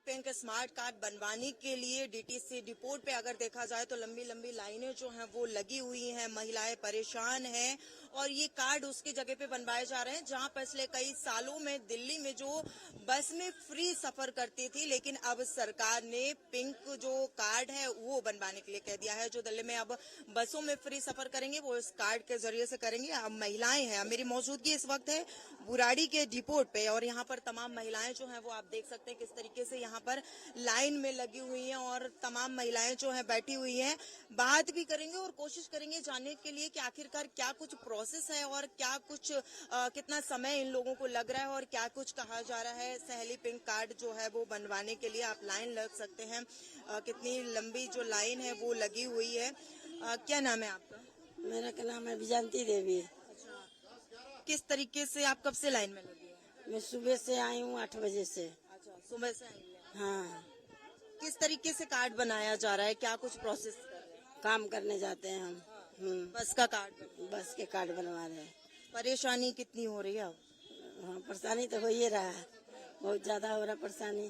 Pink smart card बनवाने के लिए डीटीसी डिपोट पे अगर देखा जाए तो लंबी लंबी लाइनें जो हैं वो लगी हुई हैं, महिलाएं परेशान हैं और ये कार्ड उसकी जगह पे बनवाए जा रहे हैं जहां पिछले कई सालों में दिल्ली में जो बस में फ्री सफर करती थी, लेकिन अब सरकार ने पिंक जो कार्ड है वो बनवाने के लिए कह दिया है। जो दिल्ली में अब बसों में फ्री सफर करेंगे वो इस कार्ड के जरिए से करेंगे। अब महिलाएं हैं, मेरी मौजूदगी इस वक्त है बुराड़ी के डिपोट पे और यहाँ पर तमाम महिलाएं जो हैं वो आप देख सकते हैं किस तरीके से यहाँ पर लाइन में लगी हुई हैं और तमाम महिलाएं जो हैं बैठी हुई हैं। बात भी करेंगे और कोशिश करेंगे जानने के लिए कि आखिरकार क्या कुछ प्रोसेस है और क्या कुछ कितना समय इन लोगों को लग रहा है और क्या कुछ कहा जा रहा है। सहेली पिंक कार्ड जो है वो बनवाने के लिए आप लाइन लग सकते हैं। कितनी लंबी जो लाइन है वो लगी हुई है। क्या नाम है आपका? मेरा क्या नाम है विजयंती देवी। किस तरीके से आप कब से लाइन में लगी हैं? मैं सुबह से आई हूँ 8 बजे से। अच्छा, सुबह से आई हैं। हाँ। किस तरीके से कार्ड बनाया जा रहा है, क्या कुछ प्रोसेस कर रहे हैं? काम करने जाते हैं हम। बस का कार्ड बस के कार्ड बनवा रहे हैं। परेशानी कितनी हो रही है अब? हाँ, परेशानी तो हो ही रहा है, बहुत ज्यादा हो रहा परेशानी।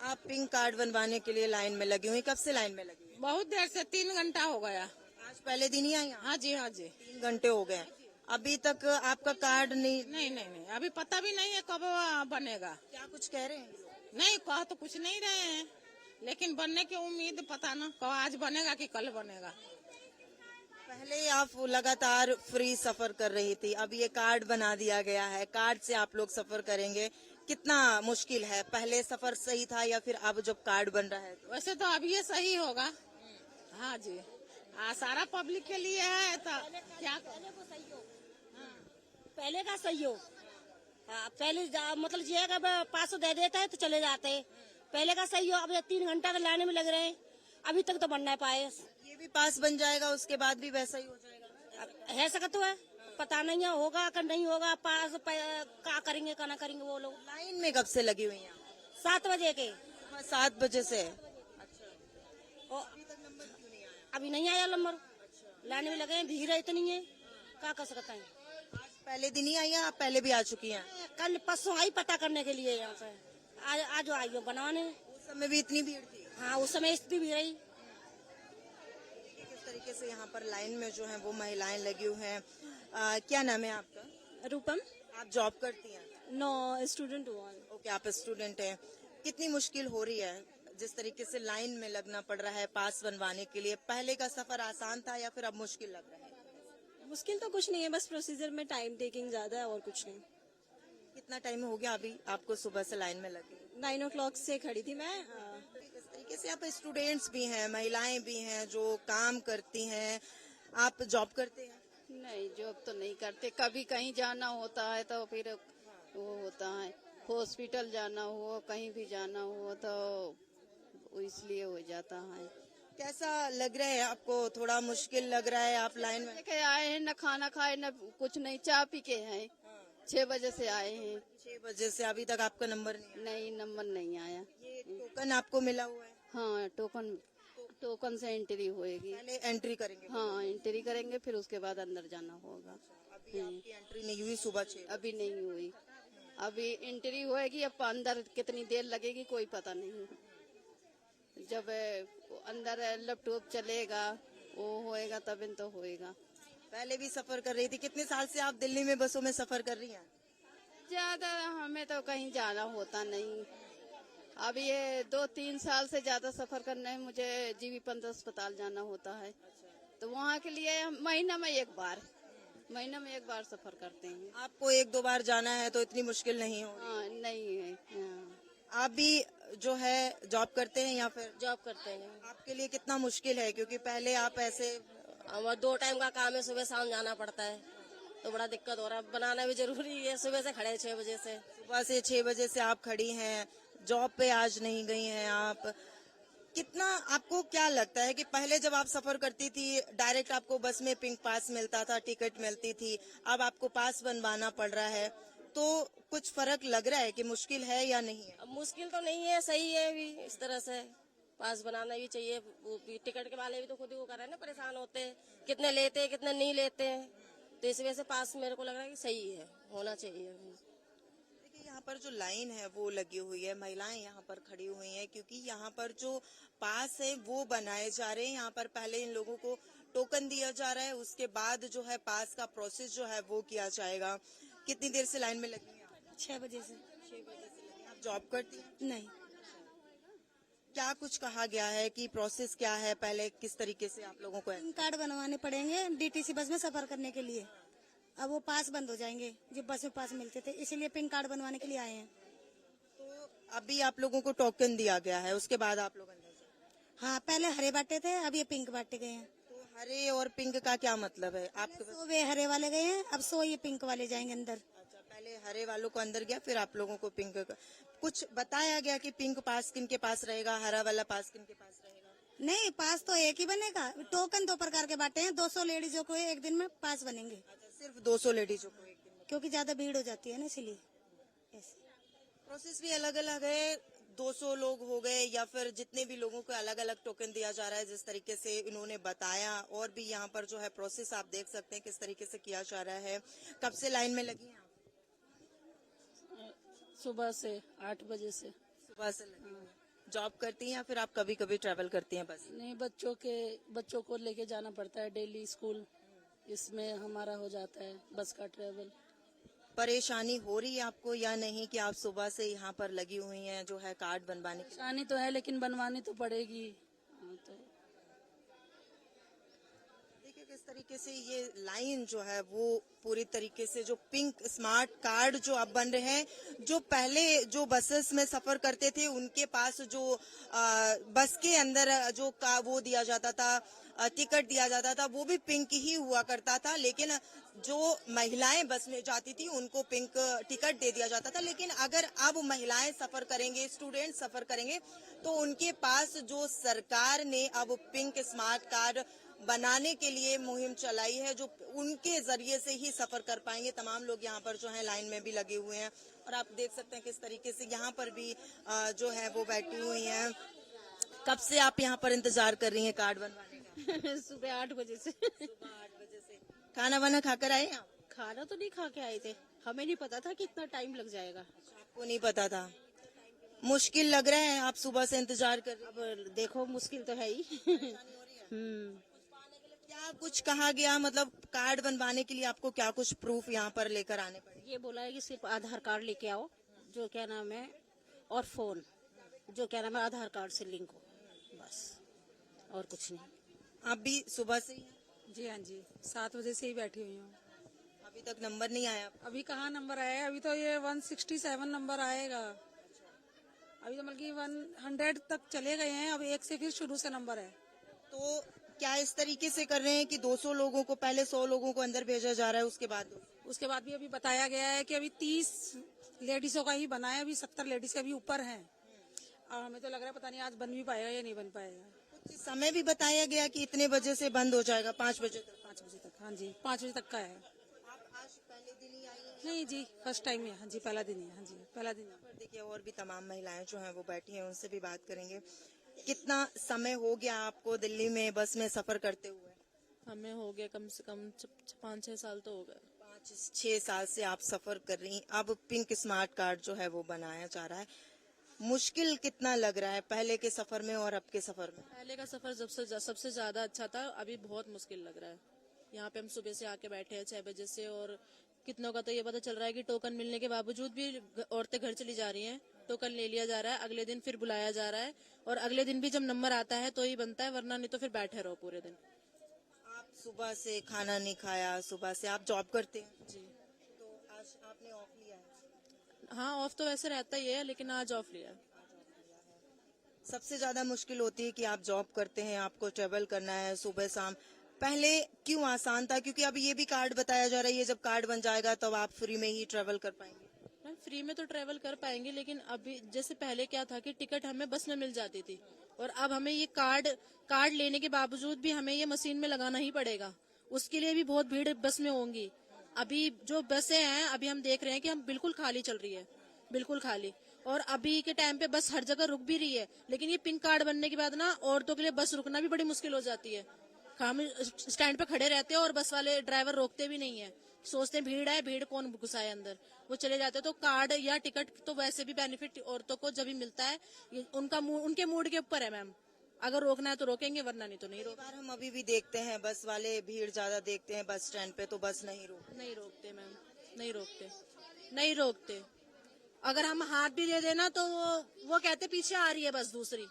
आप पिंक कार्ड बनवाने के लिए लाइन में लगी हुई, कब से लाइन में लगी हुई? बहुत देर से 3 घंटा हो गया। आज पहले दिन ही आई? हाँ जी, हाँ जी। 3 घंटे हो गए, अभी तक आपका कार्ड नहीं, अभी पता भी नहीं है कब बनेगा। क्या कुछ कह रहे हैं? नहीं, कह तो कुछ नहीं रहे हैं, लेकिन बनने की उम्मीद पता ना कब आज बनेगा कि कल बनेगा। पहले आप लगातार फ्री सफर कर रही थी, अब ये कार्ड बना दिया गया है, कार्ड से आप लोग सफर करेंगे, कितना मुश्किल है? पहले सफर सही था या फिर अब जब कार्ड बन रहा है? वैसे तो अब ये सही होगा। हाँ जी, सारा पब्लिक के लिए है तो क्या पहले का सही हो। पहले मतलब ये अगर पास दे देता है तो चले जाते हैं। पहले का सही हो। अब 3 घंटा तो लाने में लग रहे हैं, अभी तक तो बनना पाए। ये भी पास बन जाएगा, उसके बाद भी वैसा ही हो जाएगा? है सकता है, पता नहीं है होगा कि नहीं होगा। पास क्या करेंगे क्या ना करेंगे वो लोग। लाइन में कब से लगी हुई हैं? 7 बजे के। 7 बजे से। अभी नहीं आया नंबर। लाने में लगे हैं, भीड़ है इतनी है, क्या कर सकते हैं। पहले दिन ही आई हैं, आप पहले भी आ चुकी हैं? कल परसों आई पता करने के लिए यहाँ से। आज आई हो बनवाने। उस समय भी इतनी भीड़ थी? हाँ, उस समय इतनी भीड़ रही। किस तरीके से यहाँ पर लाइन में जो है वो महिलाएं लगी हुई हैं। क्या नाम है आपका? रूपम। आप जॉब करती हैं? नो, स्टूडेंट हूँ। ओके, आप स्टूडेंट हैं। कितनी मुश्किल हो रही है जिस तरीके से लाइन में लगना पड़ रहा है पास बनवाने के लिए? पहले का सफर आसान था या फिर अब मुश्किल लग रहा है? मुश्किल तो कुछ नहीं है, बस प्रोसीजर में टाइम टेकिंग ज्यादा है और कुछ नहीं। कितना टाइम हो गया अभी आपको सुबह से लाइन में लगे? 9 o'clock से खड़ी थी मैं। इस तरीके से आप स्टूडेंट्स भी हैं, महिलाएं भी हैं जो काम करती हैं। आप जॉब करते हैं? नहीं, जॉब तो नहीं करते। कभी कहीं जाना होता है तो फिर वो होता है, हॉस्पिटल जाना हो, कहीं भी जाना हो तो इसलिए हो जाता है। कैसा लग रहा है आपको? थोड़ा मुश्किल लग रहा है? आप लाइन में के आए हैं, न खाना खाए न कुछ नहीं, चाय पी के हैं। 6 बजे से आए हैं। 6 बजे से अभी तक आपका नंबर नहीं, नंबर नहीं आया। ये टोकन आपको मिला हुआ है? हाँ, टोकन से एंट्री होएगी। पहले एंट्री करेंगे? हाँ, एंट्री करेंगे, फिर उसके बाद अंदर जाना होगा। अभी आपकी एंट्री नहीं हुई सुबह 6? अभी नहीं हुई, अभी एंट्री होएगी। अब अंदर कितनी देर लगेगी कोई पता नहीं। जब अंदर लैपटॉप चलेगा वो होएगा तब तो होएगा। पहले भी सफर कर रही थी? कितने साल से आप दिल्ली में बसों में सफर कर रही हैं? ज्यादा हमें तो कहीं जाना होता नहीं। अब ये 2-3 साल से ज्यादा सफर करने में मुझे जीबी पंत अस्पताल जाना होता है, तो वहाँ के लिए महीना में एक बार सफर करते हैं। आपको 1-2 बार जाना है तो इतनी मुश्किल नहीं हो रही? हाँ, नहीं है। हाँ। आप भी जो है जॉब करते हैं या फिर? जॉब करते हैं। आपके लिए कितना मुश्किल है? क्योंकि पहले आप ऐसे हमारा 2 टाइम का काम है, सुबह शाम जाना पड़ता है तो बड़ा दिक्कत हो रहा है। बनाना भी जरूरी है। सुबह से खड़े 6 बजे से। सुबह से 6 बजे से आप खड़ी हैं, जॉब पे आज नहीं गई हैं आप। कितना आपको क्या लगता है कि पहले जब आप सफर करती थी डायरेक्ट आपको बस में पिंक पास मिलता था, टिकट मिलती थी, अब आपको पास बनवाना पड़ रहा है, तो कुछ फर्क लग रहा है कि मुश्किल है या नहीं है? अब मुश्किल तो नहीं है, सही है। भी इस तरह से पास बनाना भी चाहिए। वो भी टिकट के वाले भी तो खुद ही वो कर रहे हैं ना, परेशान होते हैं, कितने लेते हैं कितने नहीं लेते हैं, तो इस वजह से पास मेरे को लग रहा है कि सही है, होना चाहिए। देखिए यहाँ पर जो लाइन है वो लगी हुई है, महिलाएं यहाँ पर खड़ी हुई हैं क्योंकि यहाँ पर जो पास है वो बनाए जा रहे हैं। यहाँ पर पहले इन लोगों को टोकन दिया जा रहा है, उसके बाद जो है पास का प्रोसेस जो है वो किया जाएगा। कितनी देर से लाइन में लगी हैं आप? 6 बजे से। 6 बजे से लगी हैं। आप जॉब करती हैं? नहीं, क्या कुछ कहा गया है कि प्रोसेस क्या है, पहले किस तरीके से आप लोगों को है? पिन कार्ड बनवाने पड़ेंगे डीटीसी बस में सफर करने के लिए। अब वो पास बंद हो जाएंगे जो बस में पास मिलते थे, इसीलिए पिन कार्ड बनवाने के लिए आए हैं। तो अभी आप लोगों को टोकन दिया गया है, उसके बाद आप लोग अंदर जाएं। हाँ, पहले हरे बांटे थे, अब ये पिंक बांटे गए हैं। तो हरे और पिंक का क्या मतलब है आपके पास? 100 वे हरे वाले गए हैं, अब 100 ये पिंक वाले जाएंगे अंदर। अच्छा, पहले हरे वालों को अंदर गया, फिर आप लोगों को पिंक का। कुछ बताया गया कि पिंक पास किन के पास रहेगा, हरा वाला पास किन के पास रहेगा? नहीं, पास तो एक ही बनेगा। टोकन 2 प्रकार के बांटे हैं, 200 लेडीजों को एक दिन में पास बनेंगे, अच्छा, सिर्फ 200 लेडीजों को एक दिन में। क्योंकि ज्यादा भीड़ हो जाती है ना, इसीलिए। ऐसे। प्रोसेस भी अलग अलग है। 200 लोग हो गए या फिर जितने भी लोगों को अलग अलग टोकन दिया जा रहा है, जिस तरीके से इन्होंने बताया। और भी यहाँ पर जो है प्रोसेस आप देख सकते हैं किस तरीके से किया जा रहा है। कब से लाइन में लगी हैं आप? सुबह से 8 बजे से। सुबह से लगी हैं। जॉब करती हैं या फिर आप कभी कभी ट्रैवल करती हैं बस? नहीं, बच्चों को लेके जाना पड़ता है डेली स्कूल, इसमें हमारा हो जाता है बस का ट्रेवल। परेशानी हो रही है आपको या नहीं कि आप सुबह से यहाँ पर लगी हुई हैं जो है कार्ड बनवाने के लिए? परेशानी तो है लेकिन बनवानी तो पड़ेगी। हाँ, तो देखिए किस तरीके से ये लाइन जो है वो पूरी तरीके से जो पिंक स्मार्ट कार्ड जो अब बन रहे हैं, जो पहले जो बसेस में सफर करते थे उनके पास जो बस के अंदर जो का वो दिया जाता था, टिकट दिया जाता था, वो भी पिंक ही हुआ करता था। लेकिन जो महिलाएं बस में जाती थी उनको पिंक टिकट दे दिया जाता था। लेकिन अगर अब महिलाएं सफर करेंगे, स्टूडेंट सफर करेंगे, तो उनके पास जो सरकार ने अब पिंक स्मार्ट कार्ड बनाने के लिए मुहिम चलाई है, जो उनके जरिए से ही सफर कर पाएंगे। तमाम लोग यहाँ पर जो है लाइन में भी लगे हुए हैं और आप देख सकते हैं किस तरीके से यहाँ पर भी जो है वो बैठी हुई हैं। कब से आप यहाँ पर इंतजार कर रही हैं कार्ड बनवाने का? सुबह 8 बजे से। सुबह 8 बजे से। खाना वाना खाकर आए आप? खाना तो नहीं खा के आए थे, हमें नहीं पता था कि इतना टाइम लग जाएगा। आपको नहीं पता था? मुश्किल लग रहा है, आप सुबह से इंतजार कर रहे हैं। अब देखो मुश्किल तो है ही। क्या कुछ कहा गया, मतलब कार्ड बनवाने के लिए आपको क्या कुछ प्रूफ यहाँ पर लेकर आने पड़े? ये बोला है कि सिर्फ आधार कार्ड लेके आओ, जो क्या नाम है, और फोन, जो क्या नाम है आधार कार्ड से लिंक हो, बस और कुछ नहीं। आप भी सुबह से ही हैं? जी हाँ जी, 7 बजे से ही बैठी हुई हूँ। अभी तक नंबर नहीं आया? अभी कहाँ नंबर आया है? अभी तो ये 167 नंबर आएगा। अभी तो बल्कि 100 तक चले गए हैं, अब 1 से फिर शुरू से नंबर है। तो क्या इस तरीके से कर रहे हैं कि 200 लोगों को पहले 100 लोगों को अंदर भेजा जा रहा है, उसके बाद उसके बाद भी अभी बताया गया है कि अभी 30 लेडीजों का ही बना है, अभी 70 लेडीज के अभी ऊपर हैं। और हमें तो लग रहा है पता नहीं आज बन भी पाएगा या नहीं बन पाएगा। कुछ समय भी बताया गया कि इतने बजे से बंद हो जाएगा, 5 बजे तक? 5 बजे तक, हाँ जी, 5 बजे तक का है। आप आज पहले दिन ही आई हैं? नहीं जी, फर्स्ट टाइम है। हाँ जी, पहला दिन है। हाँ जी, पहला दिन है। पर देखिए और भी तमाम महिलाएं जो हैं वो बैठी हैं, उनसे भी बात करेंगे। कितना समय हो गया आपको दिल्ली में बस में सफर करते हुए? हमें हो गया कम से कम 5-6 साल तो हो गए। 5-6 साल से आप सफर कर रही हैं। अब पिंक स्मार्ट कार्ड जो है वो बनाया जा रहा है। मुश्किल कितना लग रहा है पहले के सफर में और अब के सफर में? पहले का सफर सबसे ज्यादा अच्छा था, अभी बहुत मुश्किल लग रहा है। यहाँ पे हम सुबह से आके बैठे हैं 6 बजे से, और कितनों का तो ये पता चल रहा है कि टोकन मिलने के बावजूद भी औरतें घर चली जा रही हैं। टोकन ले लिया जा रहा है, अगले दिन फिर बुलाया जा रहा है, और अगले दिन भी जब नंबर आता है तो ही बनता है, वरना नहीं तो फिर बैठे रहो पूरे दिन। आप सुबह से खाना नहीं खाया, सुबह से आप जॉब करते हैं? जी तो आज आपने ऑफ लिया है? हाँ, ऑफ तो वैसे रहता ही है, लेकिन आज ऑफ लिया है। सबसे ज्यादा मुश्किल होती है कि आप जॉब करते हैं, आपको ट्रेवल करना है सुबह शाम। पहले क्यों आसान था? क्योंकि अब ये भी कार्ड बताया जा रहा है, जब कार्ड बन जाएगा तब आप फ्री में ही ट्रेवल कर पाएंगे। मैम, फ्री में तो ट्रेवल कर पाएंगे, लेकिन अभी जैसे पहले क्या था कि टिकट हमें बस में मिल जाती थी, और अब हमें ये कार्ड लेने के बावजूद भी हमें ये मशीन में लगाना ही पड़ेगा। उसके लिए भी बहुत भीड़ बस में होंगी। अभी जो बसें हैं, अभी हम देख रहे हैं कि हम बिल्कुल खाली चल रही है, बिल्कुल खाली। और अभी के टाइम पे बस हर जगह रुक भी रही है, लेकिन ये पिंक कार्ड बनने के बाद ना औरतों के लिए बस रुकना भी बड़ी मुश्किल हो जाती है। हम स्टैंड पे खड़े रहते हैं और बस वाले ड्राइवर रोकते भी नहीं है सोचते हैं भीड़ है, भीड़ कौन घुसाए अंदर, वो चले जाते हैं। तो कार्ड या टिकट तो वैसे भी बेनिफिट औरतों को जब भी मिलता है, ये उनके मूड के ऊपर है मैम। अगर रोकना है तो रोकेंगे, वरना नहीं तो नहीं रोक बार हम अभी भी देखते हैं बस वाले भीड़ ज्यादा देखते हैं बस स्टैंड पे, तो बस नहीं रोकते मैम, नहीं रोकते। अगर हम हाथ भी दे देना तो वो कहते पीछे आ रही है बस दूसरी,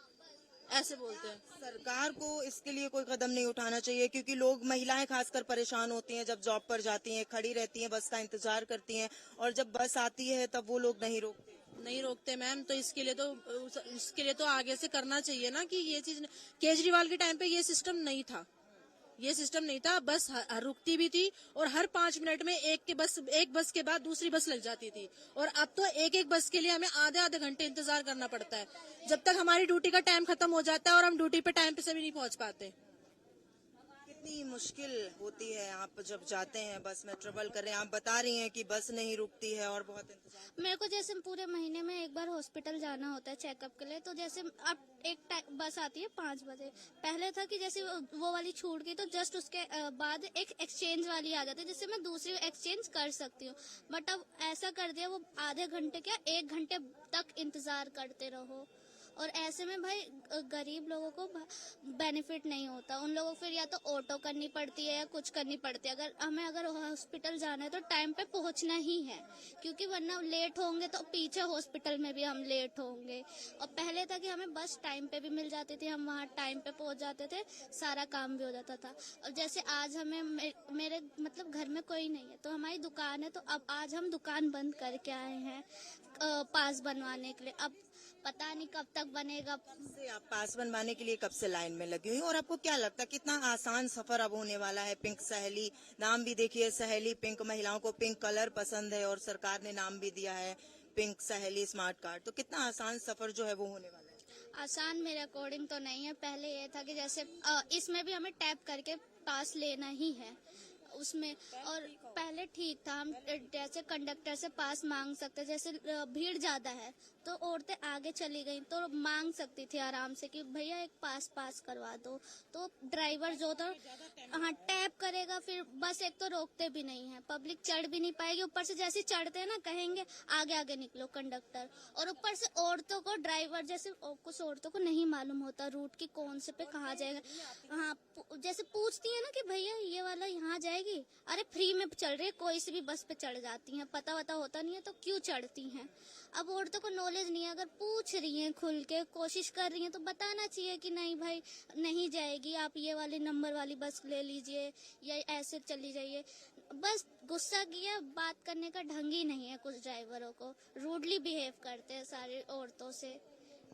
ऐसे बोलते हैं। सरकार को इसके लिए कोई कदम नहीं उठाना चाहिए, क्योंकि लोग, महिलाएं खासकर परेशान होती हैं जब जॉब पर जाती हैं, खड़ी रहती हैं, बस का इंतजार करती हैं, और जब बस आती है तब वो लोग नहीं रोकते। मैम, तो इसके लिए तो आगे से करना चाहिए ना कि ये चीज, केजरीवाल के टाइम पे ये सिस्टम नहीं था, बस रुकती भी थी, और हर 5 मिनट में एक बस के बाद दूसरी बस लग जाती थी। और अब तो एक बस के लिए हमें आधे घंटे इंतजार करना पड़ता है, जब तक हमारी ड्यूटी का टाइम खत्म हो जाता है, और हम ड्यूटी पे टाइम पे से भी नहीं पहुंच पाते। कितनी मुश्किल होती है आप जब जाते हैं बस में ट्रेवल कर रहे हैं। आप बता रही हैं कि बस नहीं रुकती है और बहुत इंतजार। मेरे को जैसे पूरे महीने में एक बार हॉस्पिटल जाना होता है चेकअप के लिए, तो जैसे अब एक बस आती है 5 बजे। पहले था कि जैसे वो वाली छूट गई तो जस्ट उसके बाद एक एक्सचेंज वाली आ जाती है, जिससे मैं दूसरी एक्सचेंज कर सकती हूँ। बट अब ऐसा कर दिया, वो आधे घंटे क्या 1 घंटे तक इंतजार करते रहो, और ऐसे में भाई गरीब लोगों को बेनिफिट नहीं होता। उन लोगों को फिर या तो ऑटो करनी पड़ती है या कुछ करनी पड़ती है। अगर हॉस्पिटल जाना है तो टाइम पे पहुंचना ही है, क्योंकि वरना लेट होंगे तो पीछे हॉस्पिटल में भी हम लेट होंगे। और पहले था कि हमें बस टाइम पे भी मिल जाती थी, हम वहाँ टाइम पे पहुंच जाते थे, सारा काम भी हो जाता था। और जैसे आज हमें मेरे मतलब घर में कोई नहीं है, तो हमारी दुकान है, तो अब आज हम दुकान बंद करके आए हैं पास बनवाने के लिए। अब पता नहीं कब तक बनेगा। से आप पास बनवाने के लिए कब से लाइन में लगी हुई, और आपको क्या लगता है कितना आसान सफर अब होने वाला है? पिंक सहेली, नाम भी देखिए सहेली पिंक, महिलाओं को पिंक कलर पसंद है और सरकार ने नाम भी दिया है पिंक सहेली स्मार्ट कार्ड। तो कितना आसान सफर जो है वो होने वाला है? आसान मेरे अकॉर्डिंग तो नहीं है। पहले ये था कि जैसे इसमें भी हमें टैप करके पास लेना ही है उसमें, और पहले ठीक था, हम जैसे कंडक्टर से पास मांग सकते। जैसे भीड़ ज्यादा है तो औरतें आगे चली गई तो मांग सकती थी आराम से कि भैया एक पास करवा दो, तो ड्राइवर जो था हाँ टैप करेगा, फिर बस एक तो रोकते भी नहीं है, पब्लिक चढ़ भी नहीं पाएगी। ऊपर से जैसे चढ़ते हैं ना, कहेंगे आगे निकलो कंडक्टर, और ऊपर से औरतों को ड्राइवर जैसे कुछ औरतों को नहीं मालूम होता रूट की कौन से पे कहाँ जाएगा। हाँ जैसे पूछती है ना कि भैया ये वाला यहाँ जाएगी, अरे फ्री में चल रही है, कोई सी भी बस पे चढ़ जाती हैं, पता होता नहीं है तो क्यों चढ़ती हैं। अब औरतों को नॉलेज नहीं है, अगर पूछ रही हैं खुल के, कोशिश कर रही हैं, तो बताना चाहिए कि नहीं भाई नहीं जाएगी, आप ये वाले नंबर वाली बस ले लीजिए या ऐसे चली जाइए। बस गुस्सा किया, बात करने का ढंग ही नहीं है। कुछ ड्राइवरों को रूडली बिहेव करते हैं सारी औरतों से।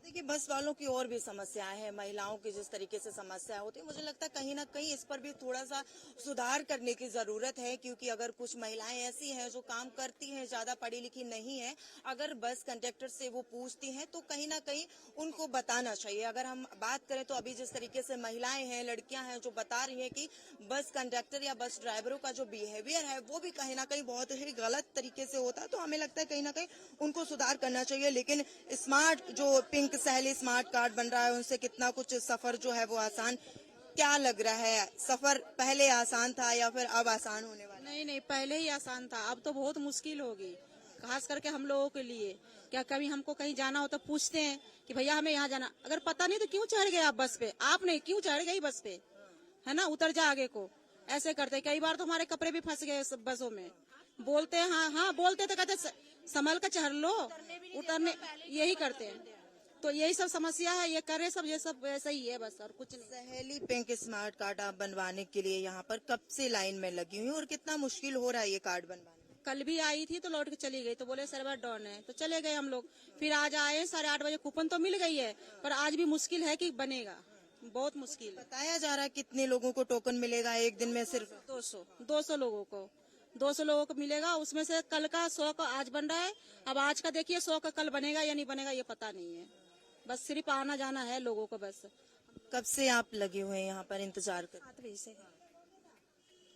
देखिए बस वालों की और भी समस्याएं हैं, महिलाओं की जिस तरीके से समस्या होती है, मुझे लगता है कहीं ना कहीं इस पर भी थोड़ा सा सुधार करने की जरूरत है। क्योंकि अगर कुछ महिलाएं ऐसी हैं जो काम करती हैं, ज्यादा पढ़ी लिखी नहीं है, अगर बस कंडक्टर से वो पूछती हैं तो कहीं ना कहीं उनको बताना चाहिए। अगर हम बात करें तो अभी जिस तरीके से महिलाएं हैं, लड़कियां हैं जो बता रही हैं कि बस कंडक्टर या बस ड्राइवरों का जो बिहेवियर है वो भी कहीं ना कहीं बहुत ही गलत तरीके से होता है, तो हमें लगता है कहीं ना कहीं उनको सुधार करना चाहिए। लेकिन स्मार्ट जो पिंक सहेली स्मार्ट कार्ड बन रहा है, उनसे कितना कुछ सफर जो है वो आसान क्या लग रहा है? सफर पहले आसान था या फिर अब आसान होने वाला? नहीं, पहले ही आसान था, अब तो बहुत मुश्किल होगी, खास करके हम लोगों के लिए। क्या कभी हमको कहीं जाना हो तो पूछते हैं कि भैया हमें यहाँ जाना, अगर पता नहीं तो क्यों चढ़ गए आप बस पे, आपने क्यों चढ़ गई बस पे, है ना, उतर जा आगे को। ऐसे करते, कई बार तो हमारे कपड़े भी फंस गए बसों में। बोलते हैं हाँ बोलते तो कहते संभल कर चढ़ लो, उतरने यही करते हैं। तो यही सब समस्या है, ये करे सब, ये सब ऐसा ही है बस, और कुछ नहीं। सहेली पिंक स्मार्ट कार्ड आप बनवाने के लिए यहाँ पर कब से लाइन में लगी हुई और कितना मुश्किल हो रहा है ये कार्ड बनवाना? कल भी आई थी तो लौट के चली गई, तो बोले सर्वर डाउन है, तो चले गए हम लोग। फिर आज आए 8:30 बजे, कूपन तो मिल गई है, पर आज भी मुश्किल है कि बनेगा, बहुत मुश्किल। बताया जा रहा है कितने लोगों को टोकन मिलेगा एक दिन में? सिर्फ 200 लोगों को 200 लोगों को मिलेगा। उसमें से कल का 100 का आज बन रहा है, अब आज का देखिए 100 का कल बनेगा या नहीं बनेगा ये पता नहीं है। बस सिर्फ आना जाना है लोगों को बस। कब से आप लगे हुए हैं यहाँ पर इंतजार कर? 7 बजे से,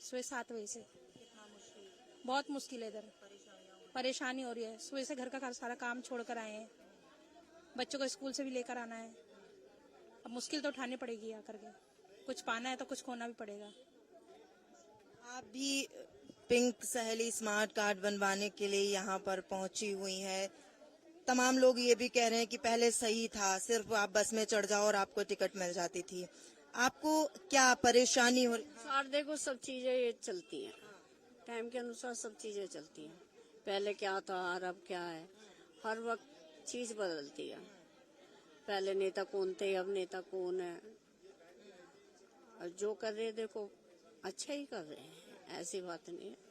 सुबह 7 बजे से। बहुत मुश्किल है, इधर परेशानी हो रही है। सुबह से घर का सारा काम छोड़ कर आए हैं, बच्चों को स्कूल से भी लेकर आना है। अब मुश्किल तो उठानी पड़ेगी आकर के, कुछ पाना है तो कुछ खोना भी पड़ेगा। आप भी पिंक सहेली स्मार्ट कार्ड बनवाने के लिए यहाँ पर पहुंची हुई है। तमाम लोग ये भी कह रहे हैं कि पहले सही था, सिर्फ आप बस में चढ़ जाओ और आपको टिकट मिल जाती थी। आपको क्या परेशानी हो रही? सर देखो सब चीजें ये चलती हैं, टाइम के अनुसार सब चीजें चलती हैं। पहले क्या था और अब क्या है, हर वक्त चीज बदलती है। पहले नेता कौन थे, अब नेता कौन है। और जो कर रहे देखो अच्छा ही कर रहे हैं, ऐसी बात नहीं है।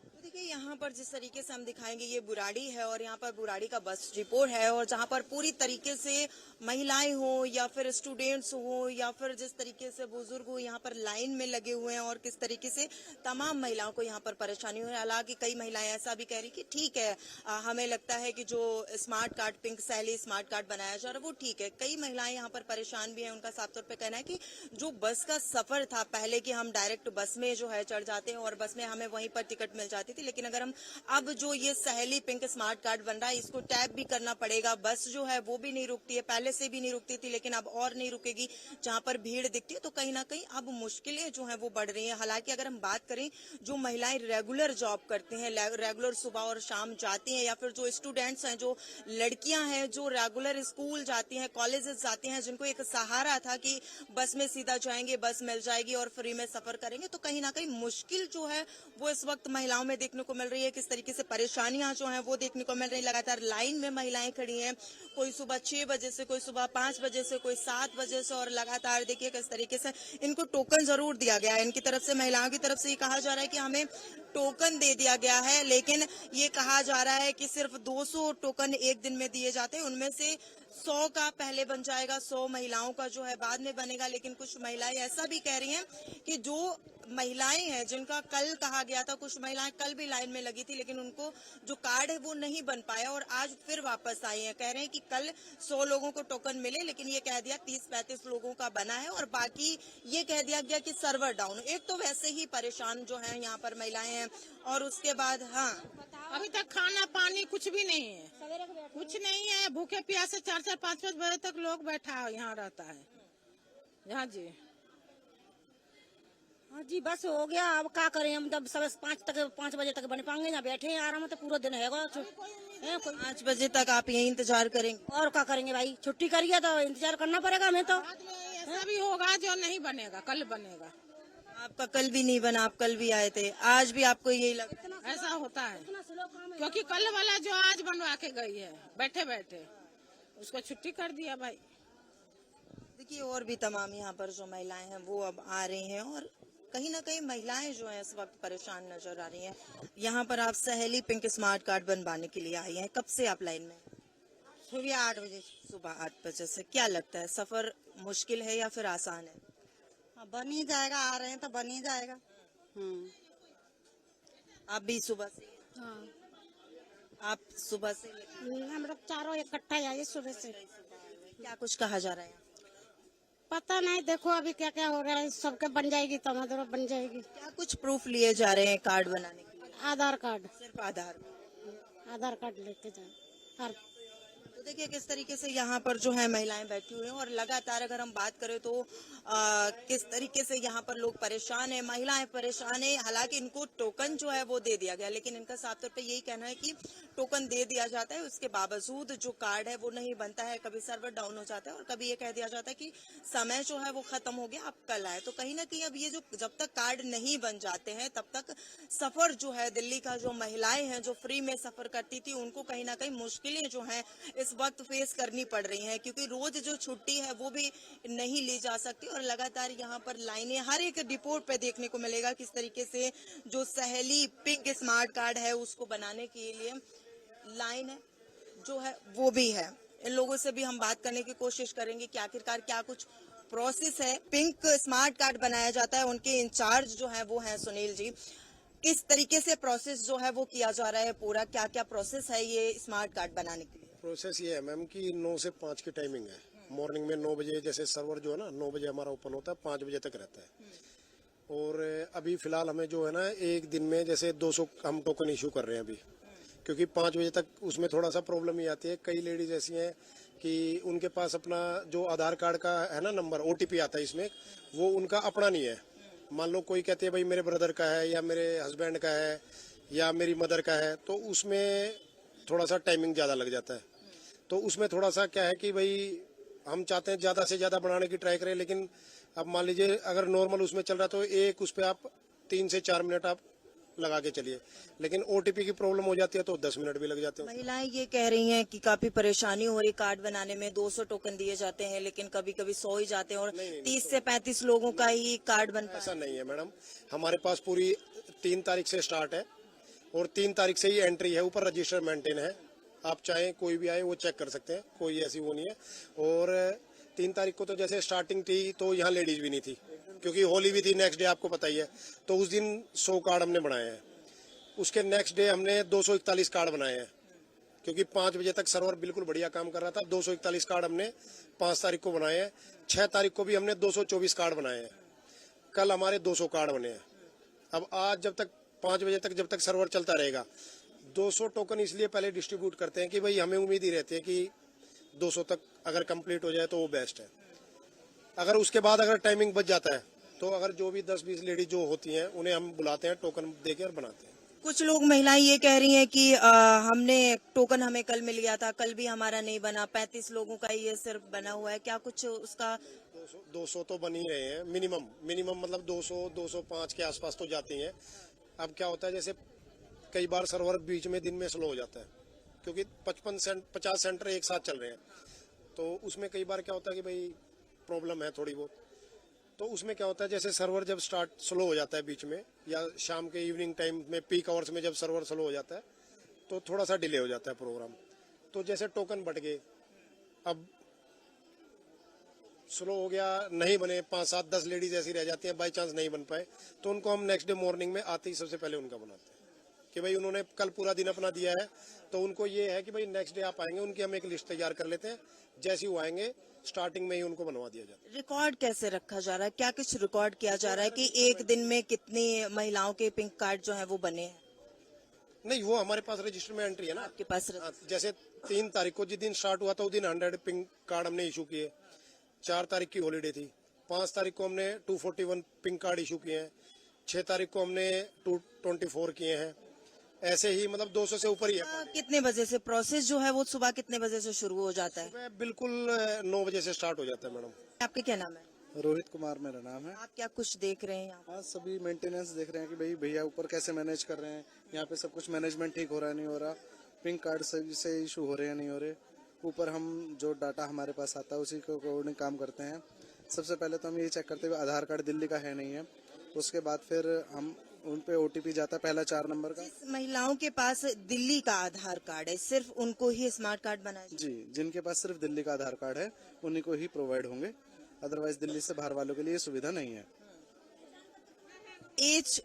तो देखिए यहाँ पर जिस तरीके से हम दिखाएंगे, ये बुराड़ी है और यहाँ पर बुराड़ी का बस डिपो है, और जहाँ पर पूरी तरीके से महिलाएं हो या फिर स्टूडेंट्स हो या फिर जिस तरीके से बुजुर्ग हो यहाँ पर लाइन में लगे हुए हैं, और किस तरीके से तमाम महिलाओं को यहाँ पर परेशानी हो रही है। हालांकि कई महिलाएं ऐसा भी कह रही कि ठीक है, हमें लगता है कि जो स्मार्ट कार्ड, पिंक सहेली स्मार्ट कार्ड बनाया जा रहा है वो ठीक है। कई महिलाएं यहाँ पर परेशान भी है। उनका साफ तौर पर कहना है कि जो बस का सफर था पहले, कि हम डायरेक्ट बस में जो है चढ़ जाते हैं और बस में हमें वहीं पर टिकट मिल जाती थी, लेकिन अगर हम अब जो ये सहेली पिंक स्मार्ट कार्ड बन रहा है इसको टैप भी करना पड़ेगा। बस जो है वो भी नहीं रुकती है, पहले से भी नहीं रुकती थी लेकिन अब और नहीं रुकेगी। जहां पर भीड़ दिखती है तो कहीं ना कहीं अब मुश्किलें जो है वो बढ़ रही हैं। हालांकि अगर हम बात करें जो महिलाएं रेगुलर जॉब करती हैं, रेगुलर सुबह और शाम जाती हैं, या फिर जो स्टूडेंट्स हैं, जो लड़कियां हैं जो रेगुलर स्कूल जाती हैं, कॉलेजेस जाती हैं, जिनको एक सहारा था कि बस में सीधा जाएंगे, बस मिल जाएगी और फ्री में सफर करेंगे, तो कहीं ना कहीं मुश्किल जो है वो इस वक्त महिलाओं में देखने को मिल रही है। किस तरीके से परेशानियां जो हैं वो देखने को मिल रही है। लगातार लाइन में महिलाएं खड़ी हैं, कोई सुबह 6 बजे से, कोई सुबह 5 बजे से, कोई 7 बजे से, और लगातार देखिए किस तरीके से इनको टोकन जरूर दिया गया है। इनकी तरफ से, महिलाओं की तरफ से ये कहा जा रहा है कि हमें टोकन दे दिया गया है, लेकिन ये कहा जा रहा है कि सिर्फ 200 टोकन एक दिन में दिए जाते हैं। उनमें से 100 का पहले बन जाएगा, 100 महिलाओं का जो है बाद में बनेगा। लेकिन कुछ महिलाएं ऐसा भी कह रही हैं कि जो महिलाएं हैं जिनका कल कहा गया था, कुछ महिलाएं कल भी लाइन में लगी थी लेकिन उनको जो कार्ड है वो नहीं बन पाया और आज फिर वापस आई हैं। कह रहे हैं कि कल 100 लोगों को टोकन मिले, लेकिन ये कह दिया 30-35 लोगों का बना है और बाकी ये कह दिया गया कि सर्वर डाउन। एक तो वैसे ही परेशान जो है यहाँ पर महिलाएं हैं, और उसके बाद अभी तक खाना पानी कुछ भी नहीं है, कुछ नहीं है। भूखे प्यासे 4-4, 5-5 बजे तक लोग बैठा यहाँ रहता है। यहाँ जी, हाँ जी, बस हो गया। अब क्या करें हम, जब सब 5 बजे तक बन पाएंगे, यहाँ बैठे हैं आराम से, पूरा दिन है 5 बजे तक आप यही इंतजार करेंगे? और क्या करेंगे भाई, छुट्टी करिए तो इंतजार करना पड़ेगा हमें। तो बाद में ऐसा भी होगा जो नहीं बनेगा, कल बनेगा। आपका कल भी नहीं बना, आप कल भी आए थे, आज भी आपको यही लगता है? ऐसा होता है क्योंकि कल वाला जो आज बनवा के गई है बैठे बैठे, उसको छुट्टी कर दिया भाई। देखिए और भी तमाम यहाँ पर जो महिलाएं हैं वो अब आ रही हैं, और कहीं ना कहीं महिलाएं जो हैं इस वक्त परेशान नजर आ रही हैं। यहाँ पर आप सहेली पिंक स्मार्ट कार्ड बनवाने के लिए आई हैं, कब से आप लाइन में? सुबह 8 बजे। सुबह 8 बजे से। क्या लगता है, सफर मुश्किल है या फिर आसान है? बन ही जाएगा, आ रहे हैं तो बन ही जाएगा। आप भी सुबह से? हाँ, आप सुबह से? हम लोग चारों इकट्ठा आए सुबह से। क्या कुछ कहा जा रहा है? पता नहीं, देखो अभी क्या क्या हो रहा है। सबके बन जाएगी तो हमारे बन जाएगी। क्या कुछ प्रूफ लिए जा रहे हैं कार्ड बनाने के लिए? आधार कार्ड, सिर्फ आधार कार्ड लेके जाए हर। तो देखिए किस तरीके से यहाँ पर जो है महिलाएं बैठी हुई हैं, और लगातार अगर हम बात करें तो किस तरीके से यहाँ पर लोग परेशान हैं, महिलाएं परेशान हैं। हालांकि इनको टोकन जो है वो दे दिया गया, लेकिन इनका साफ तौर पे यही कहना है कि टोकन दे दिया जाता है, उसके बावजूद जो कार्ड है वो नहीं बनता है। कभी सर्वर डाउन हो जाता है और कभी ये कह दिया जाता है कि समय जो है वो खत्म हो गया, अब कल आए। तो कहीं ना कहीं अब ये जो जब तक कार्ड नहीं बन जाते हैं तब तक सफर जो है, दिल्ली का जो महिलाएं हैं जो फ्री में सफर करती थी, उनको कहीं ना कहीं मुश्किलें जो है इस वक्त फेस करनी पड़ रही हैं, क्योंकि रोज जो छुट्टी है वो भी नहीं ली जा सकती। और लगातार यहाँ पर लाइनें हर एक डिपो पे देखने को मिलेगा किस तरीके से जो सहेली पिंक स्मार्ट कार्ड है उसको बनाने के लिए लाइन है जो है वो भी है। इन लोगों से भी हम बात करने की कोशिश करेंगे कि आखिरकार क्या कुछ प्रोसेस है। पिंक स्मार्ट कार्ड बनाया जाता है, उनके इंचार्ज जो है वो है सुनील जी। किस तरीके से प्रोसेस जो है वो किया जा रहा है, पूरा क्या क्या प्रोसेस है ये स्मार्ट कार्ड बनाने के लिए? प्रोसेस ये है मैम कि 9 से 5 की टाइमिंग है। मॉर्निंग में 9 बजे, जैसे सर्वर जो है ना 9 बजे हमारा ओपन होता है, 5 बजे तक रहता है। और अभी फिलहाल हमें जो है ना एक दिन में जैसे 200 हम टोकन इशू कर रहे हैं अभी, क्योंकि 5 बजे तक उसमें थोड़ा सा प्रॉब्लम ही आती है। कई लेडीज ऐसी हैं कि उनके पास अपना जो आधार कार्ड का है ना नंबर, OTP आता है इसमें, वो उनका अपना नहीं है, मान लो कोई कहती है भाई मेरे ब्रदर का है या मेरे हस्बैंड का है या मेरी मदर का है, तो उसमें थोड़ा सा टाइमिंग ज़्यादा लग जाता है। तो उसमें थोड़ा सा क्या है कि भाई हम चाहते हैं ज़्यादा से ज़्यादा बढ़ाने की ट्राई करें, लेकिन अब मान लीजिए अगर नॉर्मल उसमें चल रहा है तो एक उस पर आप 3 से 4 मिनट आप लगा के चलिए, लेकिन OTP की प्रॉब्लम हो जाती है तो 10 मिनट भी लग जाते हैं। महिलाएं ये कह रही हैं कि काफी परेशानी हो रही कार्ड बनाने में। 200 टोकन दिए जाते हैं लेकिन कभी कभी 100 ही जाते हैं और 30 से 35 लोगों का ही कार्ड बन पाता ऐसा नहीं है मैडम, हमारे पास पूरी 3 तारीख से स्टार्ट है और 3 तारीख से ही एंट्री है, ऊपर रजिस्टर मेंटेन है। आप चाहें कोई भी आए वो चेक कर सकते हैं, कोई ऐसी वो नहीं है। और 3 तारीख को तो जैसे स्टार्टिंग थी तो यहाँ लेडीज भी नहीं थी क्योंकि होली भी थी नेक्स्ट डे, आपको पता ही है। तो उस दिन 100 कार्ड हमने बनाए हैं। उसके नेक्स्ट डे हमने 241 कार्ड बनाए हैं क्योंकि 5 बजे तक सर्वर बिल्कुल बढ़िया काम कर रहा था। 241 कार्ड हमने 5 तारीख को बनाए हैं। 6 तारीख को भी हमने 224 कार्ड बनाए हैं। कल हमारे 200 कार्ड बने हैं। अब आज जब तक 5 बजे तक जब तक सर्वर चलता रहेगा, 200 टोकन इसलिए पहले डिस्ट्रीब्यूट करते हैं कि भाई हमें उम्मीद ही रहती है कि 200 तक अगर कंप्लीट हो जाए तो वो बेस्ट है। अगर उसके बाद अगर टाइमिंग बच जाता है तो अगर जो भी 10-20 लेडीज जो होती हैं उन्हें हम बुलाते हैं, टोकन देके और बनाते हैं। कुछ लोग महिलाएं ये कह रही हैं कि हमने टोकन हमें कल मिल गया था, कल भी हमारा नहीं बना। 35 लोगों का ये सिर्फ बना हुआ है, क्या कुछ उसका 200 तो बन ही रहे हैं मिनिमम मतलब 200-205 के आसपास तो जाती हैं। अब क्या होता है जैसे कई बार सर्वर बीच में दिन में स्लो हो जाता है क्योंकि 50 सेंटर एक साथ चल रहे हैं, तो उसमें कई बार क्या होता है कि भाई प्रॉब्लम है थोड़ी बहुत। तो उसमें क्या होता है जैसे सर्वर जब स्टार्ट स्लो हो जाता है बीच में या शाम के इवनिंग टाइम में पीक आवर्स में जब सर्वर स्लो हो जाता है तो थोड़ा सा डिले हो जाता है प्रोग्राम। तो जैसे टोकन बढ़ गए, अब स्लो हो गया, नहीं बने, 5-7-10 लेडीज ऐसी रह जाती हैं, बाई चांस नहीं बन पाए तो उनको हम नेक्स्ट डे मॉर्निंग में आते ही सबसे पहले उनका बनाते हैं कि भाई उन्होंने कल पूरा दिन अपना दिया है, तो उनको ये है कि भाई नेक्स्ट डे आप आएंगे, उनकी हम एक लिस्ट तैयार कर लेते हैं। जैसे ही वो आएंगे स्टार्टिंग में ही उनको बनवा दिया जाता है। रिकॉर्ड कैसे रखा जा रहा है? क्या कुछ रिकॉर्ड किया जा रहा है कि एक दिन में कितनी महिलाओं के पिंक कार्ड जो है वो बने हैं? नहीं, वो हमारे पास रजिस्टर में एंट्री है ना आपके पास जैसे 3 तारीख को जिस दिन स्टार्ट हुआ था उस दिन 100 पिंक कार्ड हमने इशू किए। 4 तारीख की हॉलीडे थी। 5 तारीख को हमने 241 पिंक कार्ड इशू किए हैं। 6 तारीख को हमने 224 किए हैं। ऐसे ही मतलब 200 से ऊपर ही है। कितने बजे से प्रोसेस जो है वो सुबह कितने बजे से शुरू हो जाता है? सुबह बिल्कुल 9 बजे से स्टार्ट हो जाता है मैडम। आपके क्या नाम है? रोहित कुमार मेरा नाम है। आप क्या कुछ देख रहे हैं यहाँ? हाँ, सभी मेंटेनेंस देख रहे हैं कि भाई भैया ऊपर कैसे मैनेज कर रहे हैं। यहाँ पे सब कुछ मैनेजमेंट ठीक हो रहा है नहीं हो रहा, पिंक कार्ड से इशू हो रहे हैं नहीं हो रहे। ऊपर हम जो डाटा हमारे पास आता है उसी के अकॉर्डिंग काम करते हैं। सबसे पहले तो हम ये चेक करते हैं आधार कार्ड दिल्ली का है नहीं है। उसके बाद फिर हम उन पे OTP जाता है पहला 4 नंबर का। महिलाओं के पास दिल्ली का आधार कार्ड है, सिर्फ उनको ही स्मार्ट कार्ड बनाया जी, जिनके पास सिर्फ दिल्ली का आधार कार्ड है उन्हीं को ही प्रोवाइड होंगे, अदरवाइज दिल्ली से बाहर वालों के लिए सुविधा नहीं है। एज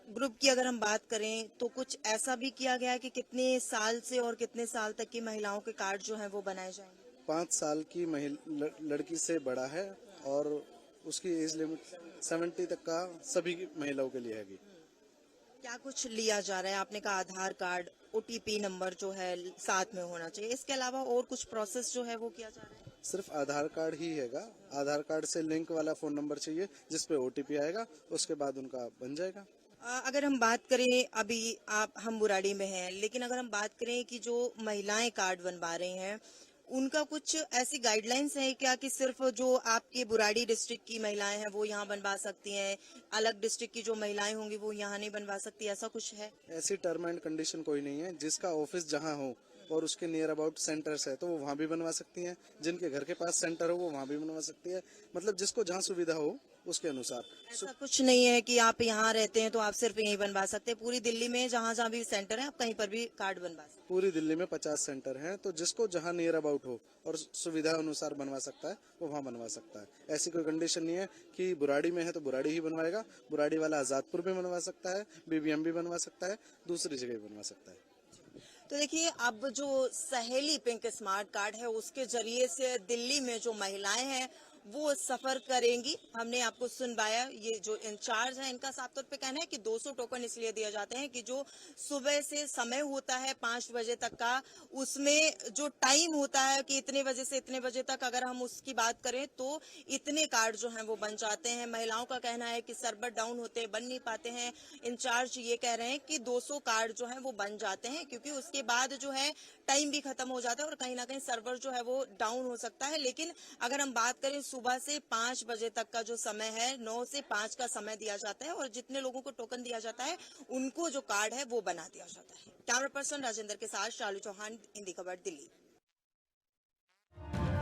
ग्रुप की अगर हम बात करें तो कुछ ऐसा भी किया गया है कि कितने साल से और कितने साल तक की महिलाओं के कार्ड जो हैं वो बनाए जाएंगे? 5 साल की लड़की से बड़ा है और उसकी एज लिमिट 70 तक का सभी महिलाओं के लिए है। क्या कुछ लिया जा रहा है? आपने कहा आधार कार्ड, OTP नंबर जो है साथ में होना चाहिए, इसके अलावा और कुछ प्रोसेस जो है वो किया जा रहा है? सिर्फ आधार कार्ड ही हैगा। आधार कार्ड से लिंक वाला फोन नंबर चाहिए जिसपे OTP आएगा, उसके बाद उनका बन जाएगा। अगर हम बात करें, अभी हम बुराड़ी में हैं, लेकिन अगर हम बात करें कि जो महिलाएं कार्ड बनवा रही हैं उनका कुछ ऐसी गाइडलाइंस है क्या कि सिर्फ जो आपके बुराड़ी डिस्ट्रिक्ट की महिलाएं हैं वो यहाँ बनवा सकती हैं, अलग डिस्ट्रिक्ट की जो महिलाएं होंगी वो यहाँ नहीं बनवा सकती, ऐसा कुछ है? ऐसी टर्म एंड कंडीशन कोई नहीं है। जिसका ऑफिस जहाँ हो और उसके नियर अबाउट सेंटर्स है तो वो वहाँ भी बनवा सकती हैं। जिनके घर के पास सेंटर हो वो वहाँ भी बनवा सकती है। मतलब जिसको जहाँ सुविधा हो उसके अनुसार। ऐसा कुछ नहीं है कि आप यहाँ रहते हैं तो आप सिर्फ यहीं बनवा सकते हैं। पूरी दिल्ली में जहाँ जहाँ भी सेंटर है आप कहीं पर भी कार्ड बनवा सकते हैं। पूरी दिल्ली में 50 सेंटर हैं, तो जिसको जहाँ नियर अबाउट हो और सुविधा अनुसार बनवा सकता है वो वहाँ बनवा सकता है। ऐसी कोई कंडीशन नहीं है कि बुराड़ी में है तो बुराड़ी ही बनवाएगा। बुराड़ी वाला आजादपुर भी बनवा सकता है, BBM भी बनवा सकता है, दूसरी जगह भी बनवा सकता है। तो देखिए, अब जो सहेली पिंक स्मार्ट कार्ड है उसके जरिए से दिल्ली में जो महिलाएं हैं वो सफर करेंगी। हमने आपको सुनवाया, ये जो इंचार्ज है इनका साफ तौर पे कहना है कि 200 टोकन इसलिए दिए जाते हैं कि जो सुबह से समय होता है 5 बजे तक का, उसमें जो टाइम होता है कि इतने बजे से इतने बजे तक अगर हम उसकी बात करें तो इतने कार्ड जो हैं वो बन जाते हैं। महिलाओं का कहना है कि सर्वर डाउन होते हैं, बन नहीं पाते हैं। इंचार्ज ये कह रहे हैं कि 200 कार्ड जो है वो बन जाते हैं, क्योंकि उसके बाद जो है टाइम भी खत्म हो जाता है और कहीं ना कहीं सर्वर जो है वो डाउन हो सकता है। लेकिन अगर हम बात करें सुबह से 5 बजे तक का जो समय है, 9 से 5 का समय दिया जाता है और जितने लोगों को टोकन दिया जाता है उनको जो कार्ड है वो बना दिया जाता है। कैमरा पर्सन राजेंद्र के साथ शालू चौहान, हिंदी खबर, दिल्ली।